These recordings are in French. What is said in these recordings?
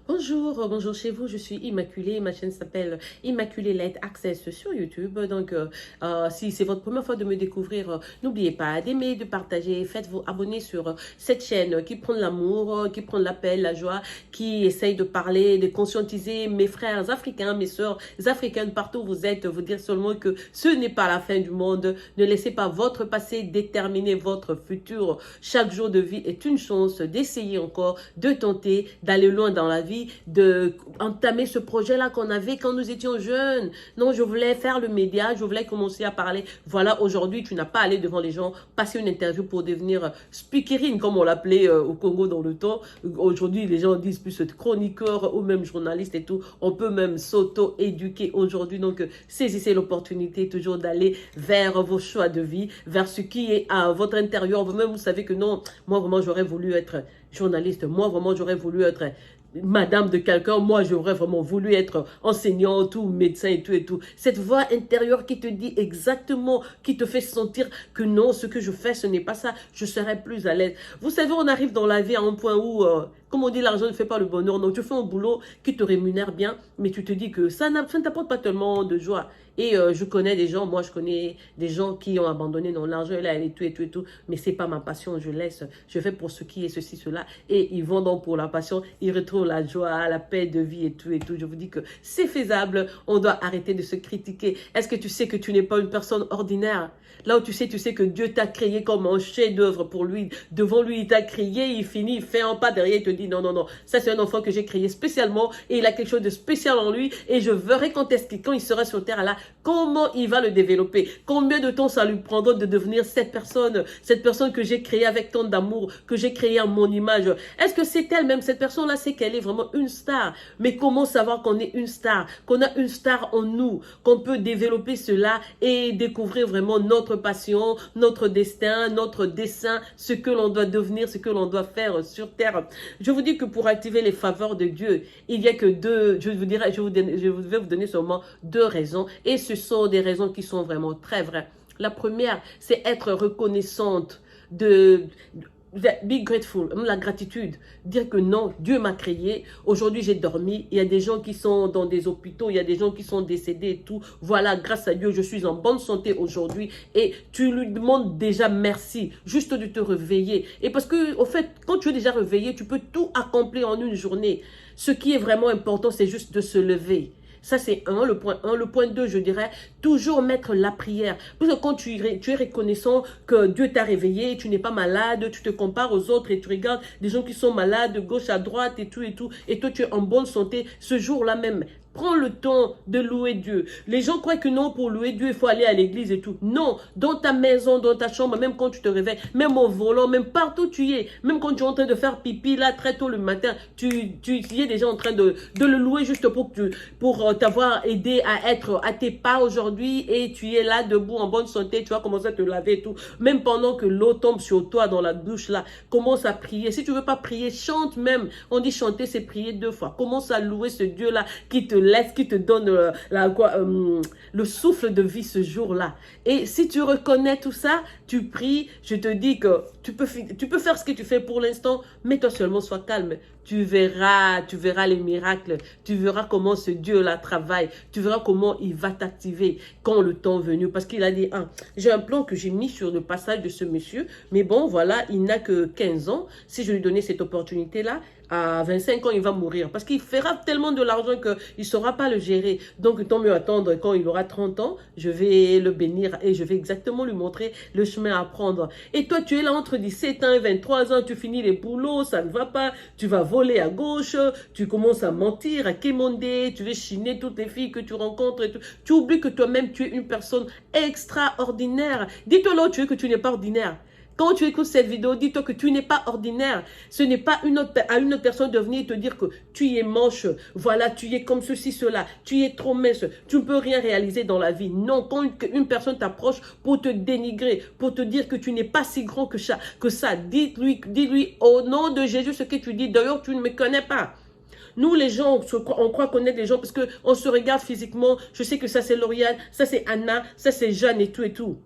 Bonjour chez vous, je suis Immaculée, ma chaîne s'appelle Immaculée Light Access sur YouTube. Donc, si c'est votre première fois de me découvrir, n'oubliez pas d'aimer, de partager, faites-vous abonner sur cette chaîne qui prend l'amour, qui prend l'appel, la joie, qui essaye de parler, de conscientiser mes frères africains, mes sœurs africaines, partout où vous êtes, vous dire seulement que ce n'est pas la fin du monde. Ne laissez pas votre passé déterminer votre futur. Chaque jour de vie est une chance d'essayer encore, de tenter, d'aller loin dans la vie, de entamer ce projet-là qu'on avait quand nous étions jeunes. Non, je voulais faire le média, je voulais commencer à parler. Voilà, aujourd'hui, tu n'as pas à aller devant les gens, passer une interview pour devenir speakerine, comme on l'appelait au Congo dans le temps. Aujourd'hui, les gens disent plus chroniqueur ou même journaliste et tout. On peut même s'auto-éduquer aujourd'hui. Donc, saisissez l'opportunité toujours d'aller vers vos choix de vie, vers ce qui est à votre intérieur. Vous-même, vous savez que non, moi, vraiment, j'aurais voulu être journaliste. Moi, vraiment, j'aurais voulu être madame de quelqu'un. Moi, j'aurais vraiment voulu être enseignante ou médecin et tout et tout. Cette voix intérieure qui te dit exactement, qui te fait sentir que non, ce que je fais, ce n'est pas ça. Je serais plus à l'aise. Vous savez, on arrive dans la vie à un point où, comme on dit, l'argent ne fait pas le bonheur. Donc, tu fais un boulot qui te rémunère bien, mais tu te dis que ça ne t'apporte pas tellement de joie. Et je connais des gens, moi je connais des gens qui ont abandonné dans l'argent, là, et tout, et tout, et tout. Mais c'est pas ma passion, je laisse. Je fais pour ce qui est ceci, cela. Et ils vont donc pour la passion, ils retrouvent la joie, la paix de vie et tout, et tout. Je vous dis que c'est faisable. On doit arrêter de se critiquer. Est-ce que tu sais que tu n'es pas une personne ordinaire? Là où tu sais que Dieu t'a créé comme un chef-d'œuvre pour lui. Devant lui, il t'a créé, il finit, il fait un pas derrière, il te dit non, non, non. Ça, c'est un enfant que j'ai créé spécialement et il a quelque chose de spécial en lui. Et je verrai quand il sera sur terre là, comment il va le développer. Combien de temps ça lui prendra de devenir cette personne que j'ai créée avec tant d'amour, que j'ai créée à mon image. Est-ce que c'est elle-même, cette personne-là, c'est qu'elle est vraiment une star? Mais comment savoir qu'on est une star, qu'on a une star en nous, qu'on peut développer cela et découvrir vraiment notre passion, notre destin, notre dessein, ce que l'on doit devenir, ce que l'on doit faire sur terre. Je vous dis que pour activer les faveurs de Dieu, il n'y a que deux, je vais vous donner seulement deux raisons. Et ce sont des raisons qui sont vraiment très vraies. La première, c'est être reconnaissante be grateful, la gratitude, dire que non, Dieu m'a créé, aujourd'hui j'ai dormi, il y a des gens qui sont dans des hôpitaux, il y a des gens qui sont décédés et tout, voilà, grâce à Dieu, je suis en bonne santé aujourd'hui, et tu lui demandes déjà merci, juste de te réveiller, et parce que, au fait, quand tu es déjà réveillé, tu peux tout accomplir en une journée, ce qui est vraiment important, c'est juste de se lever. Ça, c'est le point 1. Le point 2, je dirais, toujours mettre la prière. Parce que quand tu es reconnaissant que Dieu t'a réveillé, tu n'es pas malade, tu te compares aux autres et tu regardes des gens qui sont malades de gauche à droite et tout, et toi, tu es en bonne santé, ce jour-là même. Prends le temps de louer Dieu. Les gens croient que non, pour louer Dieu, il faut aller à l'église et tout. Non, dans ta maison, dans ta chambre, même quand tu te réveilles, même au volant, même partout où tu es, même quand tu es en train de faire pipi, là, très tôt le matin, tu es déjà en train de le louer juste pour t'avoir aidé à être à tes pas aujourd'hui et tu es là debout en bonne santé, tu vas commencer à te laver et tout. Même pendant que l'eau tombe sur toi dans la douche là, commence à prier. Si tu veux pas prier, chante même. On dit chanter, c'est prier 2 fois. Commence à louer ce Dieu là qui te laisse, qui te donne le souffle de vie ce jour-là. Et si tu reconnais tout ça, tu pries, je te dis que tu peux faire ce que tu fais pour l'instant, mais toi seulement sois calme. Tu verras les miracles, tu verras comment ce Dieu-là travaille, tu verras comment il va t'activer quand le temps est venu. Parce qu'il a dit, j'ai un plan que j'ai mis sur le passage de ce monsieur, mais bon, voilà, il n'a que 15 ans. Si je lui donnais cette opportunité-là, à 25 ans, il va mourir. Parce qu'il fera tellement de l'argent qu'il ne saura pas le gérer. Donc, tant mieux attendre quand il aura 30 ans, je vais le bénir et je vais exactement lui montrer le chemin à prendre. Et toi, tu es là entre 17 ans et 23 ans, tu finis les boulots, ça ne va pas, tu vas voler à gauche, tu commences à mentir, à quémander, tu veux chiner toutes les filles que tu rencontres et tout. Tu oublies que toi-même, tu es une personne extraordinaire. Dis-toi là où tu es que tu n'es pas ordinaire. Quand tu écoutes cette vidéo, dis-toi que tu n'es pas ordinaire. Ce n'est pas à une autre personne de venir te dire que tu es moche, voilà, tu es comme ceci, cela, tu es trop mince, tu ne peux rien réaliser dans la vie. Non, quand une personne t'approche pour te dénigrer, pour te dire que tu n'es pas si grand que ça, dis-lui au nom de Jésus ce que tu dis. D'ailleurs, tu ne me connais pas. Nous, les gens, on croit connaître les gens parce qu'on se regarde physiquement. Je sais que ça, c'est Lauriane, ça, c'est Anna, ça, c'est Jeanne et tout et tout.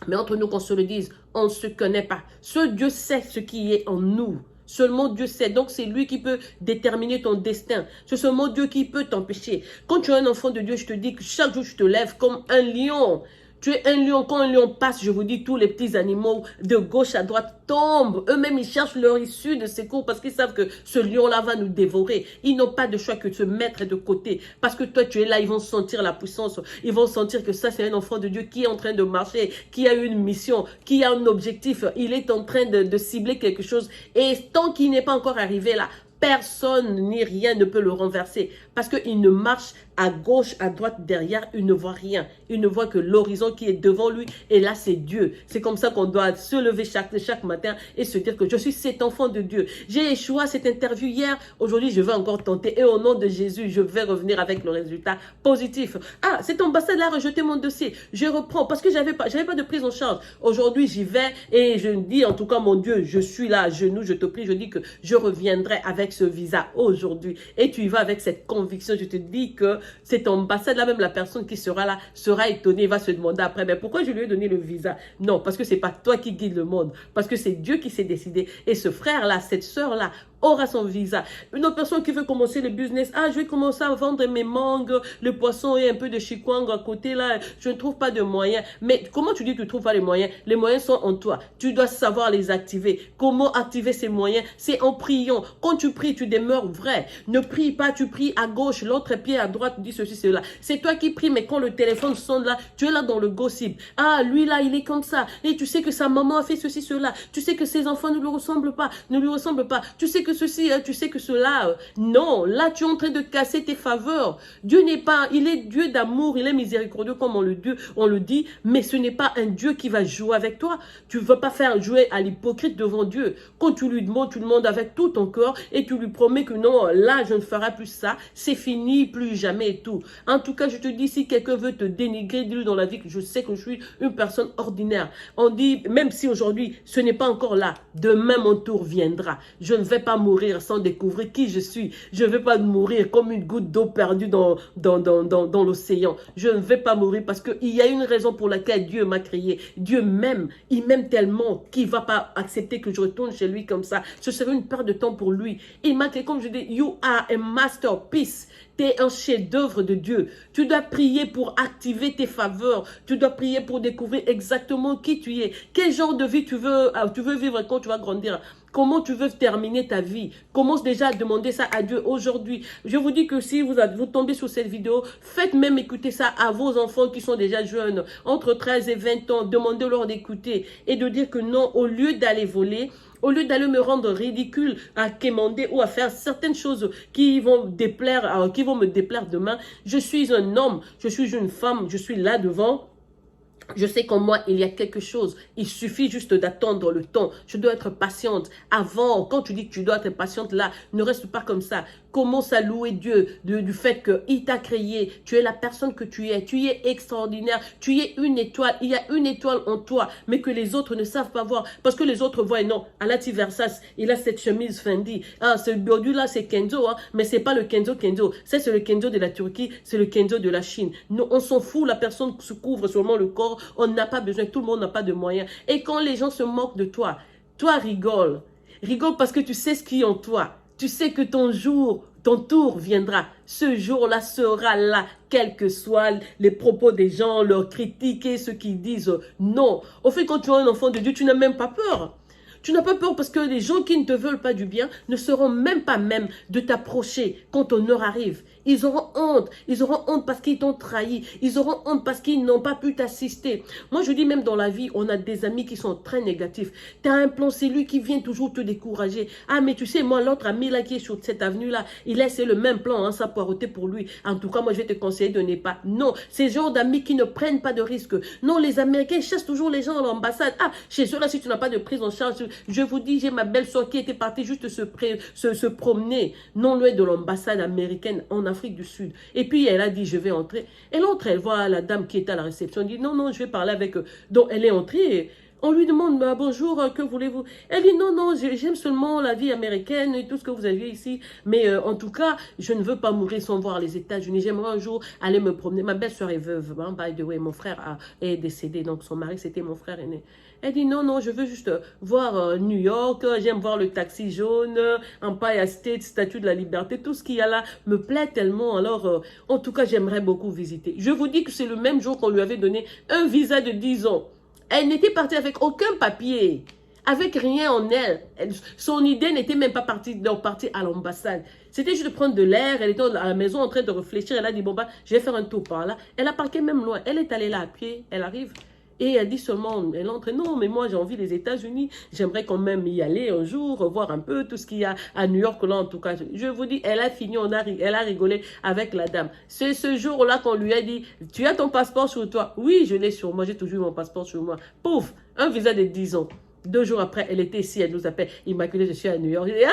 Mais entre nous, qu'on se le dise, on ne se connaît pas. Ce Dieu sait ce qui est en nous. Seulement Dieu sait. Donc, c'est lui qui peut déterminer ton destin. C'est seulement Dieu qui peut t'empêcher. Quand tu es un enfant de Dieu, je te dis que chaque jour, tu te lèves comme un lion. Tu es un lion. Quand un lion passe, je vous dis, tous les petits animaux de gauche à droite tombent. Eux-mêmes, ils cherchent leur issue de secours parce qu'ils savent que ce lion-là va nous dévorer. Ils n'ont pas de choix que de se mettre de côté. Parce que toi, tu es là, ils vont sentir la puissance. Ils vont sentir que ça, c'est un enfant de Dieu qui est en train de marcher, qui a une mission, qui a un objectif. Il est en train de cibler quelque chose. Et tant qu'il n'est pas encore arrivé là, personne ni rien ne peut le renverser parce qu'il ne marche à gauche, à droite, derrière, il ne voit rien. Il ne voit que l'horizon qui est devant lui et là c'est Dieu. C'est comme ça qu'on doit se lever chaque matin et se dire que je suis cet enfant de Dieu. J'ai échoué à cette interview hier, aujourd'hui je vais encore tenter et au nom de Jésus, je vais revenir avec le résultat positif. Ah, cette ambassade a rejeté mon dossier, je reprends parce que j'avais pas de prise en charge. Aujourd'hui j'y vais et je dis en tout cas mon Dieu, je suis là à genoux, je te prie, je dis que je reviendrai avec ce visa aujourd'hui et tu y vas avec cette conviction. Je te dis que cette ambassade là, même la personne qui sera là sera étonnée, va se demander après, mais pourquoi je lui ai donné le visa? Non, parce que c'est pas toi qui guide le monde, parce que c'est Dieu qui s'est décidé. Et ce frère là, cette sœur là aura son visa. Une autre personne qui veut commencer le business, ah, je vais commencer à vendre mes mangues, le poisson et un peu de chikwang à côté là, je ne trouve pas de moyens. Mais comment tu dis que tu ne trouves pas les moyens? Les moyens sont en toi. Tu dois savoir les activer. Comment activer ces moyens? C'est en priant. Quand tu pries, tu demeures vrai. Ne prie pas, tu pries à gauche, l'autre pied à droite, tu dis ceci, cela. C'est toi qui pries, mais quand le téléphone sonne là, tu es là dans le gossip. Ah, lui là, il est comme ça. Et tu sais que sa maman a fait ceci, cela. Tu sais que ses enfants ne lui ressemblent pas, ne lui ressemblent pas. Tu sais que ceci, tu sais que cela. Non, là, tu es en train de casser tes faveurs. Dieu n'est pas, il est Dieu d'amour, il est miséricordieux comme on le dit, mais ce n'est pas un Dieu qui va jouer avec toi. Tu ne veux pas faire jouer à l'hypocrite devant Dieu. Quand tu lui demandes, tu demandes avec tout ton corps et tu lui promets que non, là, je ne ferai plus ça, c'est fini, plus jamais et tout. En tout cas, je te dis, si quelqu'un veut te dénigrer, dis-lui dans la vie que je sais que je suis une personne ordinaire. On dit, même si aujourd'hui, ce n'est pas encore là, demain mon tour viendra. Je ne vais pas mourir sans découvrir qui je suis. Je ne vais pas mourir comme une goutte d'eau perdue dans l'océan. Je ne vais pas mourir parce qu'il y a une raison pour laquelle Dieu m'a créé. Dieu m'aime. Il m'aime tellement qu'il ne va pas accepter que je retourne chez lui comme ça. Ce serait une perte de temps pour lui. Il m'a créé, comme je dis, you are a masterpiece. Tu es un chef-d'œuvre de Dieu. Tu dois prier pour activer tes faveurs. Tu dois prier pour découvrir exactement qui tu es. Quel genre de vie tu veux vivre quand tu vas grandir. Comment tu veux terminer ta vie? Commence déjà à demander ça à Dieu aujourd'hui. Je vous dis que si vous tombez sur cette vidéo, faites même écouter ça à vos enfants qui sont déjà jeunes, entre 13 et 20 ans. Demandez-leur d'écouter et de dire que non, au lieu d'aller voler, au lieu d'aller me rendre ridicule à quémander ou à faire certaines choses qui vont me déplaire demain, je suis un homme, je suis une femme, je suis là devant. Je sais qu'en moi, il y a quelque chose. Il suffit juste d'attendre le temps. Je dois être patiente. Avant, quand tu dis que tu dois être patiente, là, ne reste pas comme ça. Commence à louer Dieu du fait qu'il t'a créé. Tu es la personne que tu es. Tu es extraordinaire. Tu es une étoile. Il y a une étoile en toi, mais que les autres ne savent pas voir. Parce que les autres voient, non, Alati Versas, il a cette chemise Fendi. Ah, ce bordu-là, c'est Kenzo, hein, mais c'est pas le Kenzo. C'est le Kenzo de la Turquie, c'est le Kenzo de la Chine. Non, on s'en fout, la personne se couvre seulement le corps. On n'a pas besoin, tout le monde n'a pas de moyens. Et quand les gens se moquent de toi, toi rigole. Rigole parce que tu sais ce qui est en toi. Tu sais que ton tour viendra. Ce jour-là sera là, quels que soient les propos des gens, leurs critiques et ceux qui disent non. Au fait, quand tu es un enfant de Dieu, tu n'as même pas peur. Tu n'as pas peur parce que les gens qui ne te veulent pas du bien ne seront même pas de t'approcher quand ton heure arrive. Ils auront honte. Ils auront honte parce qu'ils t'ont trahi. Ils auront honte parce qu'ils n'ont pas pu t'assister. Moi, je dis même dans la vie, on a des amis qui sont très négatifs. Tu as un plan, c'est lui qui vient toujours te décourager. Ah, mais tu sais, moi, l'autre ami là qui est sur cette avenue-là, il a essayé le même plan, hein, ça a poireauté pour lui. En tout cas, moi, je vais te conseiller de ne pas. Non, ces genres d'amis qui ne prennent pas de risques. Non, les Américains chassent toujours les gens à l'ambassade. Ah, chez eux, là, si tu n'as pas de prise en charge, je vous dis, j'ai ma belle-soeur qui était partie juste se promener non loin de l'ambassade américaine en Afrique du Sud. Et puis, elle a dit, je vais entrer. Et l'autre, elle voit la dame qui était à la réception, elle dit, non, non, je vais parler avec eux. Donc, elle est entrée. On lui demande, bah, bonjour, que voulez-vous? Elle dit, non, non, j'aime seulement la vie américaine et tout ce que vous avez ici. Mais en tout cas, je ne veux pas mourir sans voir les États-Unis. J'aimerais un jour aller me promener. Ma belle-sœur est veuve, hein, by the way. Mon frère est décédé, donc son mari, c'était mon frère aîné. Elle dit, non, non, je veux juste voir New York. J'aime voir le taxi jaune, Empire State, Statue de la Liberté. Tout ce qu'il y a là me plaît tellement. Alors, en tout cas, j'aimerais beaucoup visiter. Je vous dis que c'est le même jour qu'on lui avait donné un visa de 10 ans. Elle n'était partie avec aucun papier, avec rien en elle. Son idée n'était même pas partie à l'ambassade. C'était juste de prendre de l'air. Elle était à la maison en train de réfléchir. Elle a dit, bon, bah, je vais faire un tour par là. Elle a parqué même loin. Elle est allée là à pied. Elle arrive. Et elle dit seulement, elle entre, non, mais moi j'ai envie des États-Unis, j'aimerais quand même y aller un jour, voir un peu tout ce qu'il y a à New York, là en tout cas. Je vous dis, elle a fini, elle a rigolé avec la dame. C'est ce jour-là qu'on lui a dit, tu as ton passeport sur toi? Oui, je l'ai sur moi, j'ai toujours mon passeport sur moi. Pouf, un visa de 10 ans. 2 jours après, elle était ici, elle nous appelle, Immaculée, je suis à New York. Je dis, ah,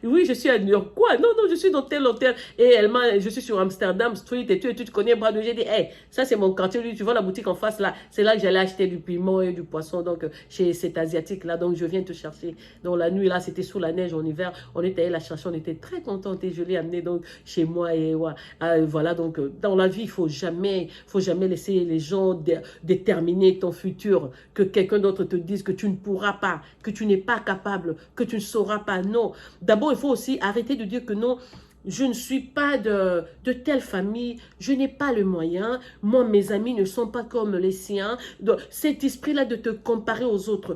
oui, je suis à New York. Quoi? Non, non, je suis dans tel hôtel. Et je suis sur Amsterdam Street et tu connais Bradley. J'ai dit, hey, ça c'est mon quartier. Tu vois la boutique en face là. C'est là que j'allais acheter du piment et du poisson. Donc, chez cet Asiatique là. Donc, je viens te chercher. Donc, la nuit là, c'était sous la neige en hiver. On était allé la chercher. On était très contents. Et je l'ai amené donc chez moi. Et ouais, voilà. Donc, dans la vie, il faut jamais laisser les gens déterminer ton futur. Que quelqu'un d'autre te dise que tu ne pourras pas, que tu n'es pas capable, que tu ne sauras pas. Non. D'abord, il faut aussi arrêter de dire que non, je ne suis pas de telle famille, je n'ai pas le moyen, moi, mes amis ne sont pas comme les siens. Donc, cet esprit-là de te comparer aux autres,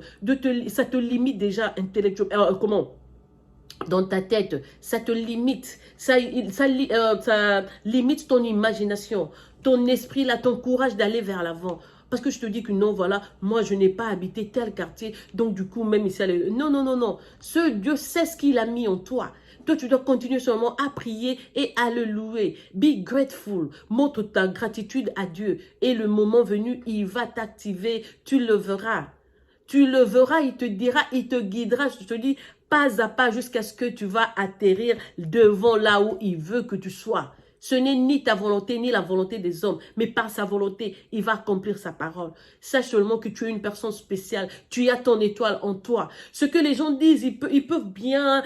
ça te limite déjà intellectuellement. Comment? Dans ta tête, ça te limite, ça limite ton imagination, ton esprit, là, ton courage d'aller vers l'avant. Parce que je te dis que non, voilà, moi, je n'ai pas habité tel quartier, donc du coup, même ici, non, non, non, non. Ce Dieu sait ce qu'il a mis en toi. Toi, tu dois continuer seulement à prier et à le louer. Be grateful. Montre ta gratitude à Dieu. Et le moment venu, il va t'activer. Tu le verras. Tu le verras, il te dira, il te guidera. Je te dis, pas à pas jusqu'à ce que tu vas atterrir devant là où il veut que tu sois. Ce n'est ni ta volonté, ni la volonté des hommes, mais par sa volonté, il va accomplir sa parole. Sache seulement que tu es une personne spéciale, tu as ton étoile en toi. Ce que les gens disent, ils peuvent bien,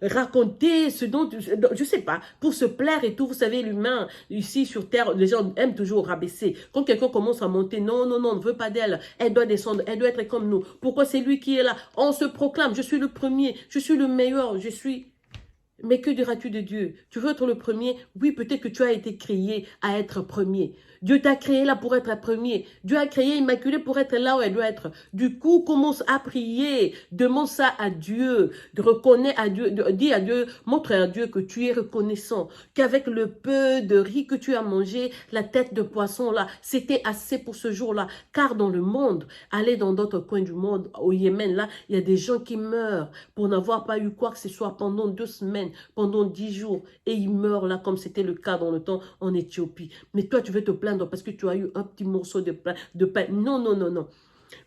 raconter ce dont, je sais pas, pour se plaire et tout. Vous savez, l'humain, ici sur Terre, les gens aiment toujours rabaisser. Quand quelqu'un commence à monter, non, non, non, on ne veut pas d'elle, elle doit descendre, elle doit être comme nous. Pourquoi c'est lui qui est là? On se proclame, je suis le premier, je suis le meilleur, je suis... Mais que diras-tu de Dieu? Tu veux être le premier? Oui, peut-être que tu as été créé à être premier. Dieu t'a créé là pour être premier. Dieu a créé Immaculée pour être là où elle doit être. Du coup, commence à prier. Demande ça à Dieu. Reconnais à Dieu. Dis à Dieu, montre à Dieu que tu es reconnaissant. Qu'avec le peu de riz que tu as mangé, la tête de poisson là, c'était assez pour ce jour-là. Car dans le monde, allez dans d'autres coins du monde, au Yémen là, il y a des gens qui meurent pour n'avoir pas eu quoi que ce soit pendant 2 semaines, pendant 10 jours. Et ils meurent là comme c'était le cas dans le temps en Éthiopie. Mais toi, tu veux te plaindre parce que tu as eu un petit morceau de pain. Non, non, non, non.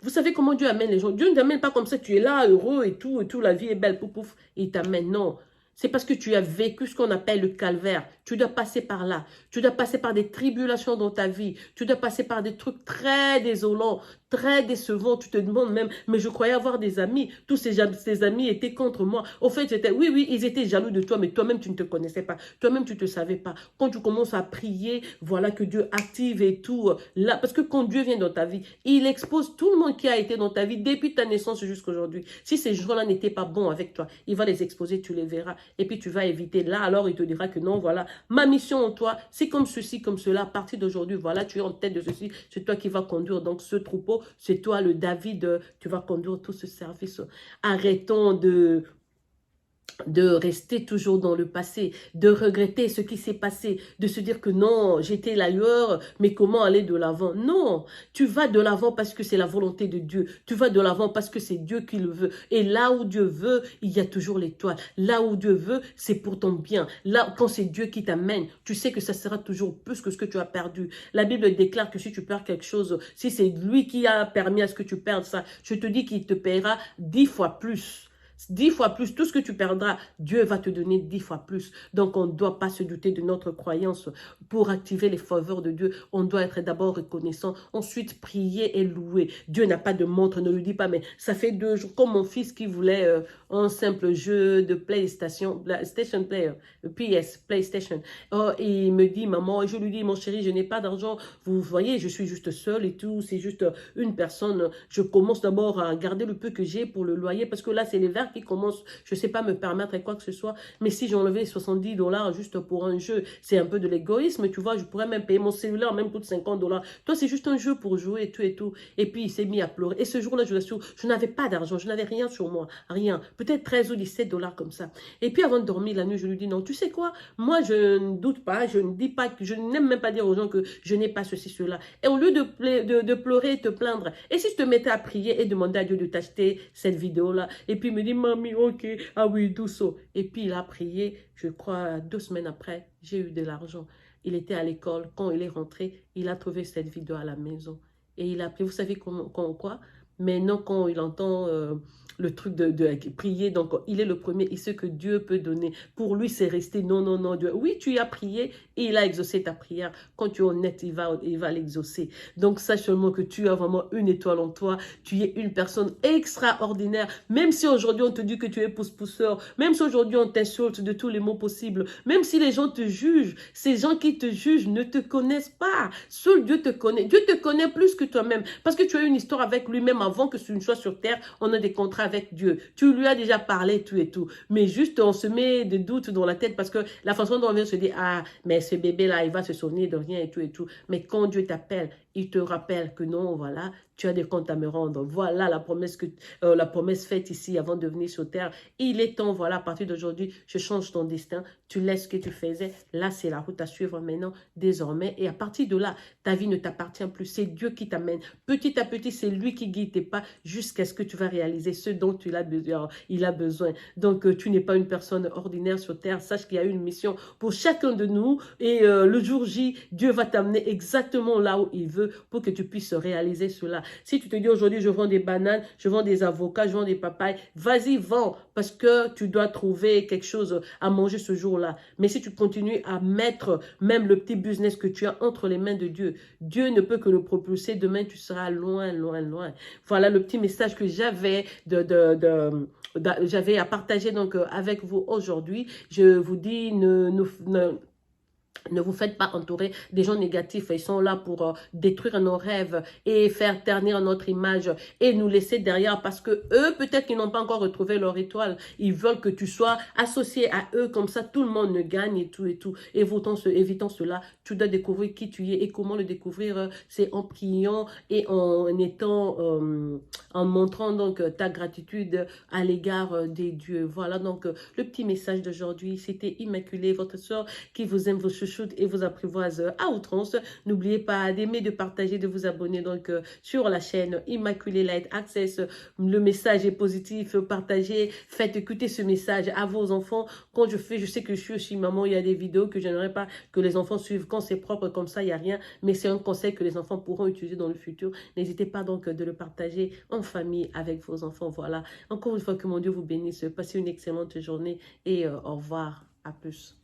Vous savez comment Dieu amène les gens? Dieu ne t'amène pas comme ça, tu es là, heureux et tout, la vie est belle, pouf, pouf, et il t'amène. Non. C'est parce que tu as vécu ce qu'on appelle le calvaire. Tu dois passer par là. Tu dois passer par des tribulations dans ta vie. Tu dois passer par des trucs très désolants, très décevants. Tu te demandes même, mais je croyais avoir des amis. Tous ces amis étaient contre moi. Au fait, oui, oui, ils étaient jaloux de toi, mais toi-même, tu ne te connaissais pas. Toi-même, tu ne te savais pas. Quand tu commences à prier, voilà que Dieu active et tout. Là, parce que quand Dieu vient dans ta vie, il expose tout le monde qui a été dans ta vie depuis ta naissance jusqu'à aujourd'hui. Si ces gens-là n'étaient pas bons avec toi, il va les exposer, tu les verras. Et puis tu vas éviter là, alors il te dira que non, voilà, ma mission en toi, c'est comme ceci, comme cela, à partir d'aujourd'hui, voilà, tu es en tête de ceci, c'est toi qui vas conduire donc ce troupeau, c'est toi le David, tu vas conduire tout ce service. Arrêtons de rester toujours dans le passé, de regretter ce qui s'est passé, de se dire que non, j'étais l'ailleurs, mais comment aller de l'avant? Non, tu vas de l'avant parce que c'est la volonté de Dieu. Tu vas de l'avant parce que c'est Dieu qui le veut. Et là où Dieu veut, il y a toujours l'étoile. Là où Dieu veut, c'est pour ton bien. Là, quand c'est Dieu qui t'amène, tu sais que ça sera toujours plus que ce que tu as perdu. La Bible déclare que si tu perds quelque chose, si c'est lui qui a permis à ce que tu perdes ça, je te dis qu'il te paiera 10 fois plus. 10 fois plus. Tout ce que tu perdras, Dieu va te donner 10 fois plus. Donc, on ne doit pas se douter de notre croyance. Pour activer les faveurs de Dieu, on doit être d'abord reconnaissant, ensuite prier et louer. Dieu n'a pas de montre, ne le dis pas, mais ça fait 2 jours, comme mon fils qui voulait un simple jeu de PlayStation, Station Player, PS, PlayStation. Oh, et il me dit, maman, et je lui dis, mon chéri, je n'ai pas d'argent. Vous voyez, je suis juste seule et tout, c'est juste une personne. Je commence d'abord à garder le peu que j'ai pour le loyer, parce que là, c'est l'hiver qui commence. Je ne sais pas me permettre quoi que ce soit, mais si j'enlevais 70 dollars juste pour un jeu, c'est un peu de l'égoïsme, tu vois, je pourrais même payer mon cellulaire, même plus de 50 dollars. Toi, c'est juste un jeu pour jouer et tout et tout. Et puis, il s'est mis à pleurer. Et ce jour-là, je l'assure, je n'avais pas d'argent, je n'avais rien sur moi, rien. Peut-être 13 ou 17 dollars comme ça. Et puis, avant de dormir la nuit, je lui dis, non, tu sais quoi, moi, je ne doute pas, je ne dis pas, je n'aime même pas dire aux gens que je n'ai pas ceci, cela. Et au lieu de pleurer et te plaindre, et si je te mettais à prier et demander à Dieu de t'acheter cette vidéo-là, et puis il me dit, mamie, ok, ah oui, doucement. Et puis, il a prié, je crois, 2 semaines après, j'ai eu de l'argent. Il était à l'école. Quand il est rentré, il a trouvé cette vidéo à la maison. Et il a appelé, vous savez quoi? Maintenant, quand il entend le truc de prier, donc il est le premier, et ce que Dieu peut donner. Pour lui, c'est resté non, non, non, Dieu. Oui, tu as prié et il a exaucé ta prière. Quand tu es honnête, il va l'exaucer. Donc, sache seulement que tu as vraiment une étoile en toi. Tu es une personne extraordinaire. Même si aujourd'hui, on te dit que tu es pousse-pousseur, même si aujourd'hui, on t'insulte de tous les mots possibles, même si les gens te jugent, ces gens qui te jugent ne te connaissent pas. Seul Dieu te connaît. Dieu te connaît plus que toi-même. Parce que tu as une histoire avec lui-même avant que tu ne sois sur terre. On a des contrats avec Dieu. Tu lui as déjà parlé, tout et tout. Mais juste, on se met des doutes dans la tête parce que la façon dont on vient se dire, ah, mais ce bébé-là, il va se souvenir de rien et tout et tout. Mais quand Dieu t'appelle, il te rappelle que non, voilà, tu as des comptes à me rendre. Voilà la promesse faite ici avant de venir sur terre. Il est temps, voilà, à partir d'aujourd'hui, je change ton destin. Tu laisses ce que tu faisais. Là, c'est la route à suivre maintenant, désormais. Et à partir de là, ta vie ne t'appartient plus. C'est Dieu qui t'amène. Petit à petit, c'est lui qui guide tes pas jusqu'à ce que tu vas réaliser ce dont il a besoin. Donc, tu n'es pas une personne ordinaire sur terre. Sache qu'il y a une mission pour chacun de nous. Et le jour J, Dieu va t'amener exactement là où il veut pour que tu puisses réaliser cela. Si tu te dis aujourd'hui, je vends des bananes, je vends des avocats, je vends des papayes, vas-y, vends, parce que tu dois trouver quelque chose à manger ce jour-là. Mais si tu continues à mettre même le petit business que tu as entre les mains de Dieu, Dieu ne peut que le propulser. Demain, tu seras loin, loin, loin. Voilà le petit message que j'avais j'avais à partager donc avec vous aujourd'hui. Je vous dis, ne vous faites pas entourer des gens négatifs. Ils sont là pour détruire nos rêves et faire ternir notre image et nous laisser derrière parce que eux, peut-être qu'ils n'ont pas encore retrouvé leur étoile. Ils veulent que tu sois associé à eux. Comme ça, tout le monde ne gagne et tout et tout. Évitant cela, tu dois découvrir qui tu es et comment le découvrir. C'est en priant et en montrant donc ta gratitude à l'égard des dieux. Voilà donc le petit message d'aujourd'hui. C'était Immaculée, votre soeur qui vous aime, vous chouchoute et vous apprivoise à outrance. N'oubliez pas d'aimer, de partager, de vous abonner donc sur la chaîne Immaculée Light Access. Le message est positif, partagez, faites écouter ce message à vos enfants. Quand je sais que je suis aussi maman, il y a des vidéos que je n'aimerais pas que les enfants suivent. Quand c'est propre comme ça, il n'y a rien, mais c'est un conseil que les enfants pourront utiliser dans le futur. N'hésitez pas donc de le partager en famille avec vos enfants. Voilà. Encore une fois, que mon Dieu vous bénisse. Passez une excellente journée et au revoir. À plus.